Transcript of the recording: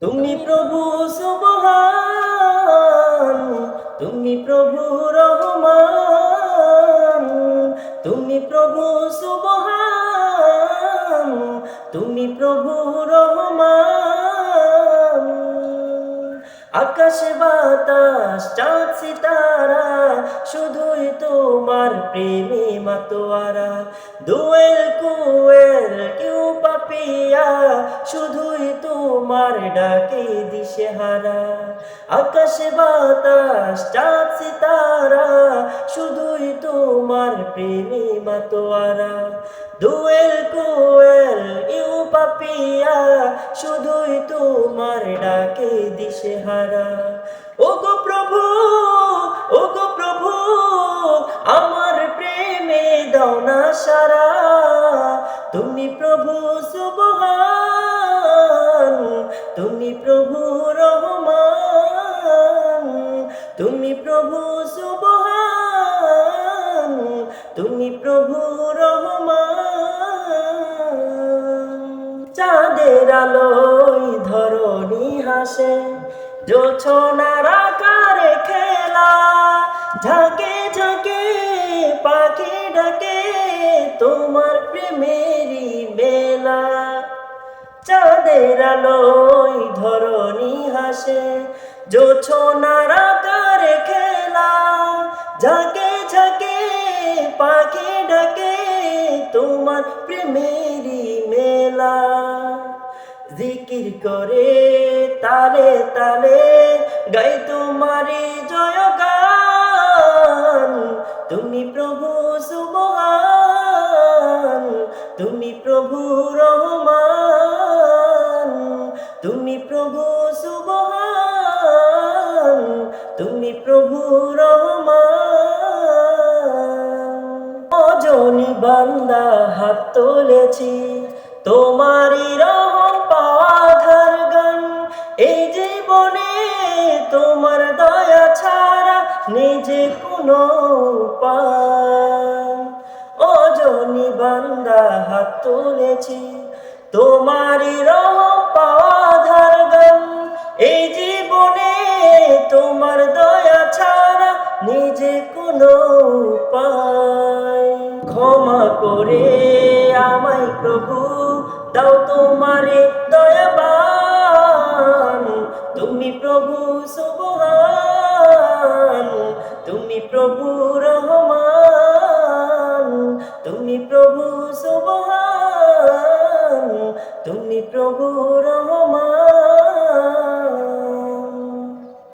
তুমি প্রভু সুবহান, তুমি প্রভু রহমান, তুমি প্রভু সুবহান, তুমি প্রভু রহমান। আকাশ বাতাস চাঁদ সিতারা শুধুই তোমার প্রেমে মাতোয়ারা। দোয়েল কুয়েল কেউ পাপিয়া শুধুই তোমার ডাকে দিশেহারা। আকাশ বাতাস চাঁদ সিতারা শুধুই তোমার প্রেমে মাতোয়ারা। দোয়েল কোয়েল ইউ পাপিয়া শুধুই তোমার ডাকে দিশেহারা। ওগো প্রভু, ওগো প্রভু, আমার প্রেমে দাও না সারা। তুমি প্রভু সুবহান, তুমি প্রভু রহমান, তুমি প্রভু সুবহান, তুমি প্রভু রহমান। চাঁদের আলোয় ধরণী হাসে, জোছনার আকারে খেলা, ঝাঁকে ঝাঁকে পাখি ডাকে তোমার প্রেমেরই মেলা। চাঁদের আলোয় ধরণী হাসে, জোছনার আকারে খেলা, ঝাঁকে ঝাঁকে পাখি ডাকে তোমার প্রেমেরই মেলা। জিকির করে তালে তালে গাই তোমারি জয়গান। তুমি প্রভু সুবহান, তুমি প্রভু রহমান, তুমি প্রভু সুবহান, তুমি প্রভু রহমান। অজনী বান্দা হাত তুলেছি তোমারি রহম পাওয়ার গান। এই জীবনে তোমার দয়া ছাড়া নিজে কোনো উপায়। অজনী বান্দা হাত তুলেছি তোমারি রহম পাওয়ার গান। এই জীবনে তোমার দয়া ছাড়া নিজে কোনো উপায়। ক্ষমা করে আমায় প্রভু,